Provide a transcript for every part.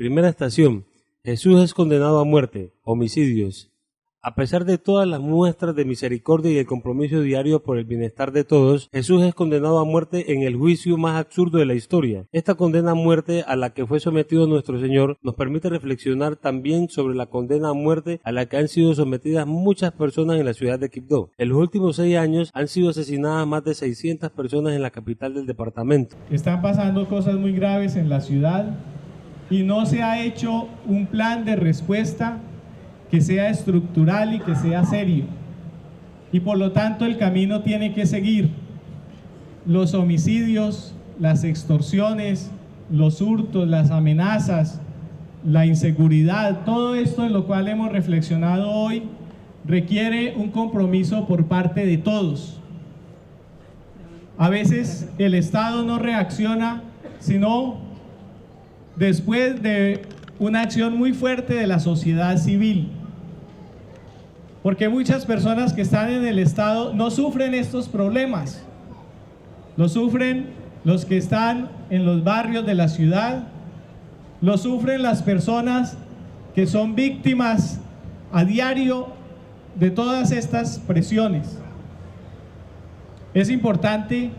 Primera estación. Jesús es condenado a muerte, homicidios. A pesar de todas las muestras de misericordia y el compromiso diario por el bienestar de todos, Jesús es condenado a muerte en el juicio más absurdo de la historia. Esta condena a muerte a la que fue sometido nuestro Señor nos permite reflexionar también sobre la condena a muerte a la que han sido sometidas muchas personas en la ciudad de Quibdó. En los últimos 6 años han sido asesinadas más de 600 personas en la capital del departamento. Están pasando cosas muy graves en la ciudad y no se ha hecho un plan de respuesta que sea estructural y que sea serio. Y por lo tanto el camino tiene que seguir. Los homicidios, las extorsiones, los hurtos, las amenazas, la inseguridad, todo esto en lo cual hemos reflexionado hoy requiere un compromiso por parte de todos. A veces el Estado no reacciona sino después de una acción muy fuerte de la sociedad civil. Porque muchas personas que están en el Estado no sufren estos problemas. Lo sufren los que están en los barrios de la ciudad, lo sufren las personas que son víctimas a diario de todas estas presiones. Es importante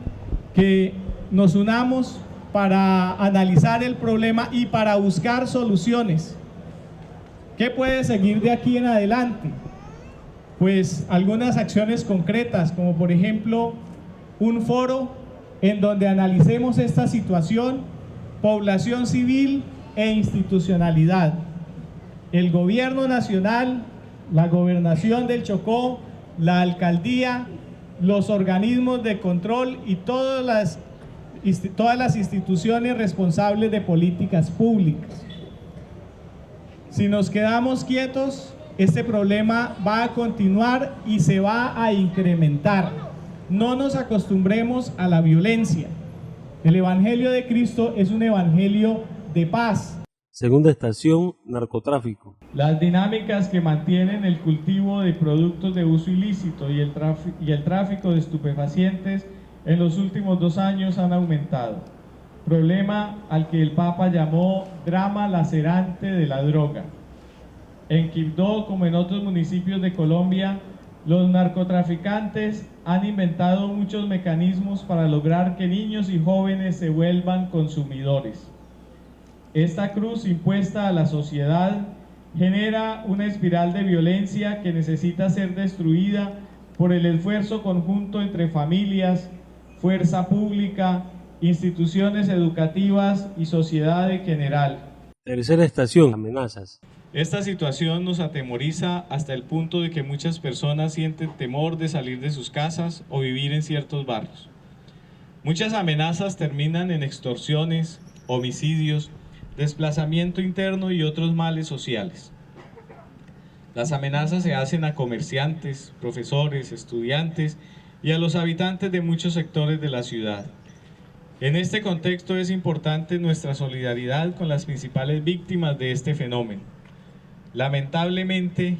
que nos unamos para analizar el problema y para buscar soluciones. ¿Qué puede seguir de aquí en adelante? Pues algunas acciones concretas, como por ejemplo un foro en donde analicemos esta situación, población civil e institucionalidad. El gobierno nacional, la gobernación del Chocó, la alcaldía, los organismos de control y todas las instituciones responsables de políticas públicas. Si nos quedamos quietos, este problema va a continuar y se va a incrementar. No nos acostumbremos a la violencia. El Evangelio de Cristo es un evangelio de paz. Segunda estación, narcotráfico. Las dinámicas que mantienen el cultivo de productos de uso ilícito y el tráfico de estupefacientes en los últimos 2 años han aumentado. Problema al que el Papa llamó drama lacerante de la droga. En Quibdó, como en otros municipios de Colombia, los narcotraficantes han inventado muchos mecanismos para lograr que niños y jóvenes se vuelvan consumidores. Esta cruz impuesta a la sociedad genera una espiral de violencia que necesita ser destruida por el esfuerzo conjunto entre familias, fuerza pública, instituciones educativas y sociedad en general. Tercera estación, amenazas. Esta situación nos atemoriza hasta el punto de que muchas personas sienten temor de salir de sus casas o vivir en ciertos barrios. Muchas amenazas terminan en extorsiones, homicidios, desplazamiento interno y otros males sociales. Las amenazas se hacen a comerciantes, profesores, estudiantes y a los habitantes de muchos sectores de la ciudad. En este contexto es importante nuestra solidaridad con las principales víctimas de este fenómeno. Lamentablemente,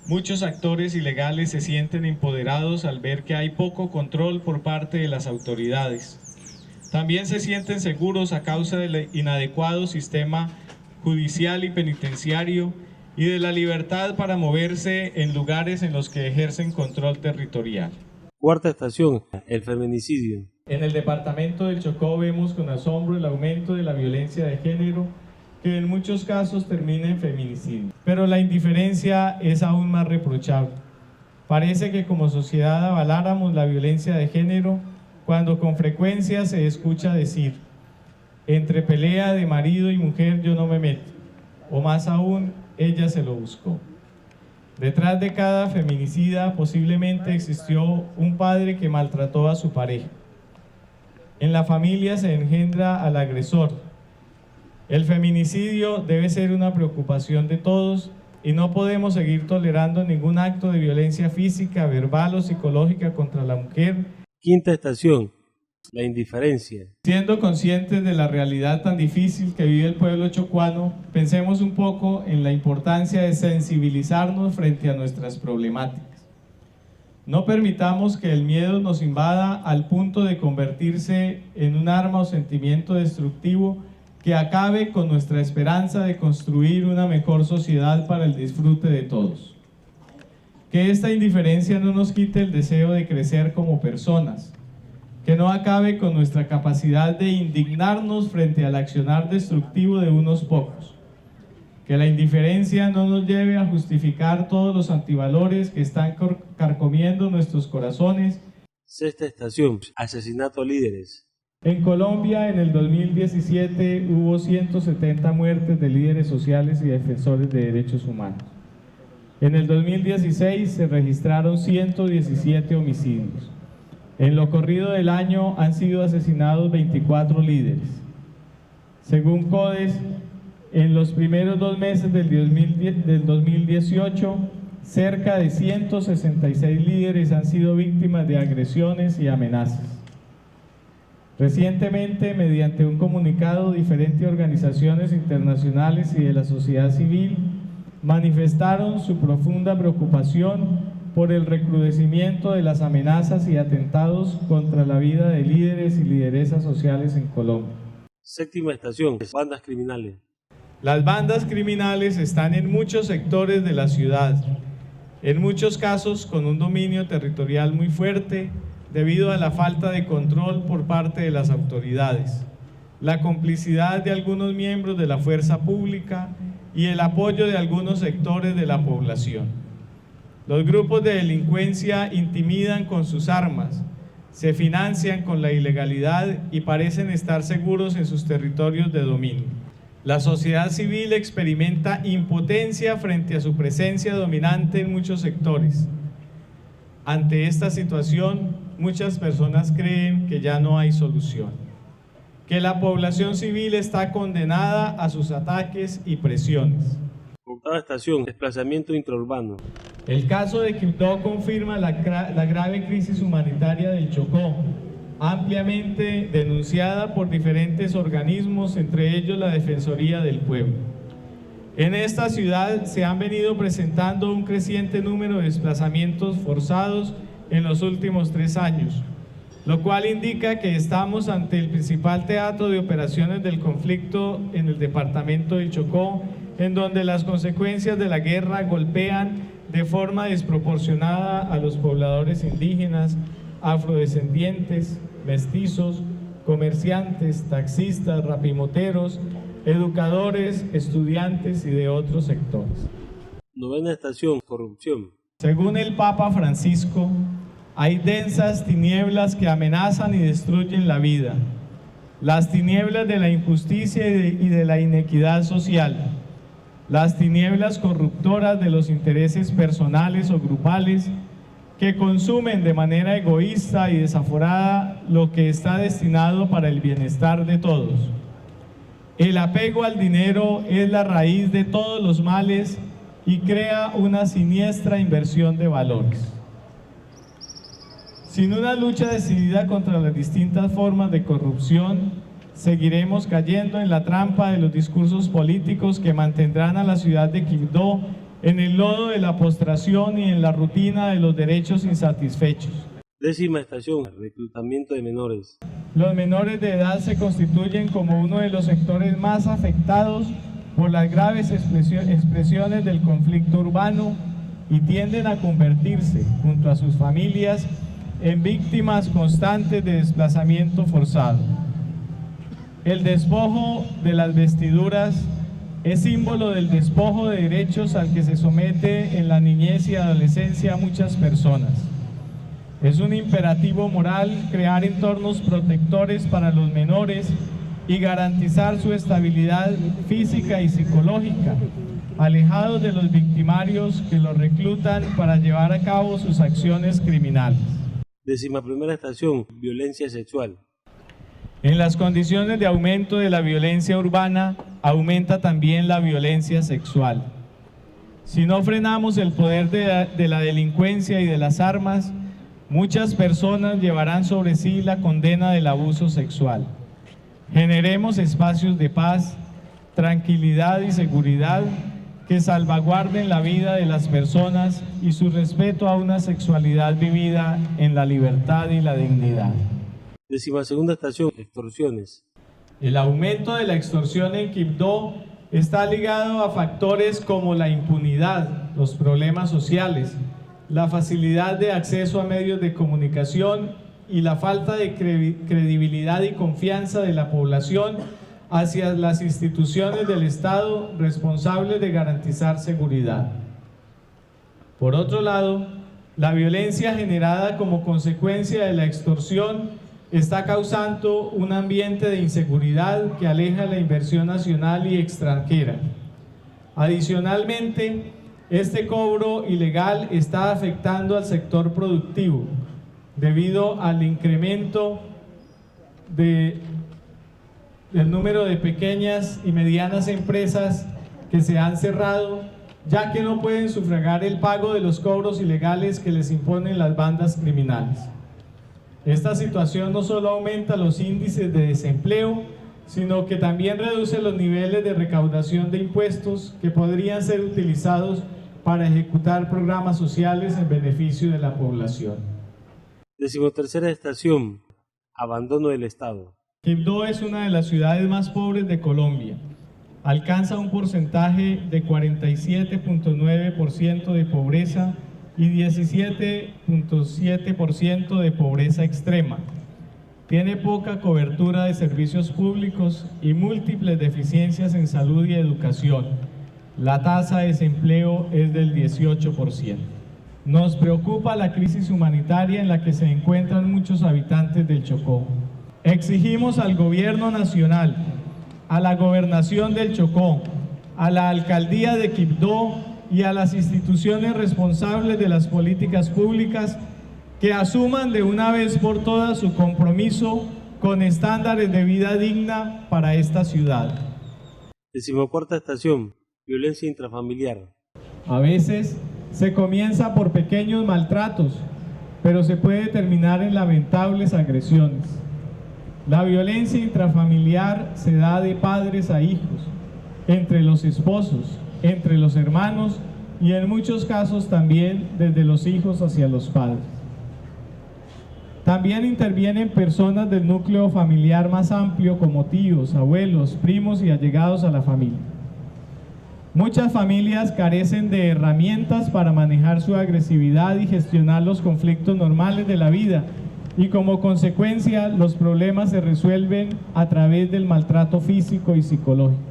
muchos actores ilegales se sienten empoderados al ver que hay poco control por parte de las autoridades. También se sienten seguros a causa del inadecuado sistema judicial y penitenciario y de la libertad para moverse en lugares en los que ejercen control territorial. Cuarta estación, el feminicidio. En el departamento del Chocó vemos con asombro el aumento de la violencia de género, que en muchos casos termina en feminicidio. Pero la indiferencia es aún más reprochable. Parece que como sociedad avaláramos la violencia de género cuando con frecuencia se escucha decir: entre pelea de marido y mujer yo no me meto, o más aún, ella se lo buscó. Detrás de cada feminicida posiblemente existió un padre que maltrató a su pareja. En la familia se engendra al agresor. El feminicidio debe ser una preocupación de todos y no podemos seguir tolerando ningún acto de violencia física, verbal o psicológica contra la mujer. Quinta estación, la indiferencia. Siendo conscientes de la realidad tan difícil que vive el pueblo chocuano, pensemos un poco en la importancia de sensibilizarnos frente a nuestras problemáticas. No permitamos que el miedo nos invada al punto de convertirse en un arma o sentimiento destructivo que acabe con nuestra esperanza de construir una mejor sociedad para el disfrute de todos. Que esta indiferencia no nos quite el deseo de crecer como personas, que no acabe con nuestra capacidad de indignarnos frente al accionar destructivo de unos pocos, que la indiferencia no nos lleve a justificar todos los antivalores que están carcomiendo nuestros corazones. Sexta estación, asesinato a líderes. En Colombia, en el 2017, hubo 170 muertes de líderes sociales y defensores de derechos humanos. En el 2016 se registraron 117 homicidios. En lo corrido del año han sido asesinados 24 líderes. Según CODES, en los primeros 2 meses del 2018, cerca de 166 líderes han sido víctimas de agresiones y amenazas. Recientemente, mediante un comunicado, diferentes organizaciones internacionales y de la sociedad civil manifestaron su profunda preocupación por el recrudecimiento de las amenazas y atentados contra la vida de líderes y lideresas sociales en Colombia. Séptima estación, bandas criminales. Las bandas criminales están en muchos sectores de la ciudad, en muchos casos con un dominio territorial muy fuerte debido a la falta de control por parte de las autoridades, la complicidad de algunos miembros de la fuerza pública y el apoyo de algunos sectores de la población. Los grupos de delincuencia intimidan con sus armas, se financian con la ilegalidad y parecen estar seguros en sus territorios de dominio. La sociedad civil experimenta impotencia frente a su presencia dominante en muchos sectores. Ante esta situación, muchas personas creen que ya no hay solución, que la población civil está condenada a sus ataques y presiones. Octava estación, desplazamiento intraurbano. El caso de Quibdó confirma la grave crisis humanitaria del Chocó, ampliamente denunciada por diferentes organismos, entre ellos la Defensoría del Pueblo. En esta ciudad se han venido presentando un creciente número de desplazamientos forzados en los últimos 3 años, lo cual indica que estamos ante el principal teatro de operaciones del conflicto en el departamento del Chocó, en donde las consecuencias de la guerra golpean de forma desproporcionada a los pobladores indígenas, afrodescendientes, mestizos, comerciantes, taxistas, rapimoteros, educadores, estudiantes y de otros sectores. Novena estación, corrupción. Según el Papa Francisco, hay densas tinieblas que amenazan y destruyen la vida, las tinieblas de la injusticia y de la inequidad social, las tinieblas corruptoras de los intereses personales o grupales que consumen de manera egoísta y desaforada lo que está destinado para el bienestar de todos. El apego al dinero es la raíz de todos los males y crea una siniestra inversión de valores. Sin una lucha decidida contra las distintas formas de corrupción, seguiremos cayendo en la trampa de los discursos políticos que mantendrán a la ciudad de Quibdó en el lodo de la postración y en la rutina de los derechos insatisfechos. Décima estación, reclutamiento de menores. Los menores de edad se constituyen como uno de los sectores más afectados por las graves expresiones del conflicto urbano y tienden a convertirse, junto a sus familias, en víctimas constantes de desplazamiento forzado. El despojo de las vestiduras es símbolo del despojo de derechos al que se somete en la niñez y adolescencia a muchas personas. Es un imperativo moral crear entornos protectores para los menores y garantizar su estabilidad física y psicológica, alejados de los victimarios que los reclutan para llevar a cabo sus acciones criminales. Décima primera estación, violencia sexual. En las condiciones de aumento de la violencia urbana, aumenta también la violencia sexual. Si no frenamos el poder de la delincuencia y de las armas, muchas personas llevarán sobre sí la condena del abuso sexual. Generemos espacios de paz, tranquilidad y seguridad que salvaguarden la vida de las personas y su respeto a una sexualidad vivida en la libertad y la dignidad. Décima segunda estación, extorsiones. El aumento de la extorsión en Quibdó está ligado a factores como la impunidad, los problemas sociales, la facilidad de acceso a medios de comunicación y la falta de credibilidad y confianza de la población hacia las instituciones del Estado responsables de garantizar seguridad. Por otro lado, la violencia generada como consecuencia de la extorsión está causando un ambiente de inseguridad que aleja la inversión nacional y extranjera. Adicionalmente, este cobro ilegal está afectando al sector productivo debido al incremento del número de pequeñas y medianas empresas que se han cerrado, ya que no pueden sufragar el pago de los cobros ilegales que les imponen las bandas criminales. Esta situación no solo aumenta los índices de desempleo, sino que también reduce los niveles de recaudación de impuestos que podrían ser utilizados para ejecutar programas sociales en beneficio de la población. 13ª estación. Abandono del Estado. Quibdó es una de las ciudades más pobres de Colombia. Alcanza un porcentaje de 47.9% de pobreza y 17.7% de pobreza extrema. Tiene poca cobertura de servicios públicos y múltiples deficiencias en salud y educación. La tasa de desempleo es del 18%. Nos preocupa la crisis humanitaria en la que se encuentran muchos habitantes del Chocó. Exigimos al Gobierno Nacional, a la Gobernación del Chocó, a la Alcaldía de Quibdó y a las instituciones responsables de las políticas públicas que asuman de una vez por todas su compromiso con estándares de vida digna para esta ciudad. 14ª estación. Violencia intrafamiliar. A veces se comienza por pequeños maltratos, pero se puede terminar en lamentables agresiones. La violencia intrafamiliar se da de padres a hijos, entre los esposos, entre los hermanos y en muchos casos también desde los hijos hacia los padres. También intervienen personas del núcleo familiar más amplio como tíos, abuelos, primos y allegados a la familia. Muchas familias carecen de herramientas para manejar su agresividad y gestionar los conflictos normales de la vida, y como consecuencia los problemas se resuelven a través del maltrato físico y psicológico.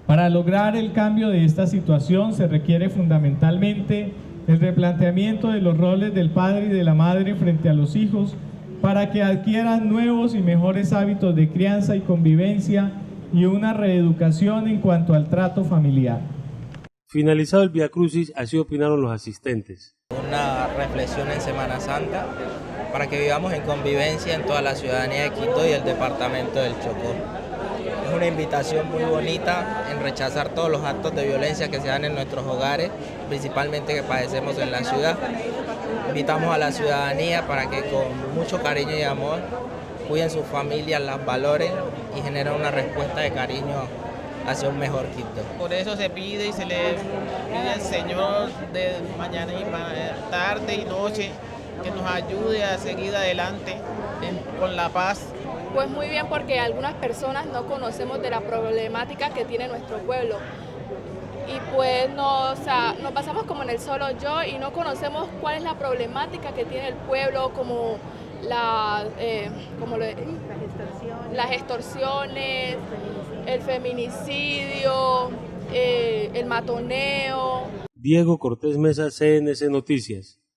Para lograr el cambio de esta situación se requiere fundamentalmente el replanteamiento de los roles del padre y de la madre frente a los hijos para que adquieran nuevos y mejores hábitos de crianza y convivencia y una reeducación en cuanto al trato familiar. Finalizado el Vía Crucis, así opinaron los asistentes. Una reflexión en Semana Santa para que vivamos en convivencia en toda la ciudadanía de Quito y el departamento del Chocó. Es una invitación muy bonita en rechazar todos los actos de violencia que se dan en nuestros hogares, principalmente que padecemos en la ciudad. Invitamos a la ciudadanía para que con mucho cariño y amor cuiden sus familias, las valoren y generen una respuesta de cariño hacia un mejor Quito. Por eso se pide y se le pide al Señor de mañana y tarde y noche que nos ayude a seguir adelante con la paz. Pues muy bien, porque algunas personas no conocemos de la problemática que tiene nuestro pueblo y pues nos basamos como en el solo yo y no conocemos cuál es la problemática que tiene el pueblo, como las extorsiones, el feminicidio, el matoneo. Diego Cortés Mesa, CNC Noticias.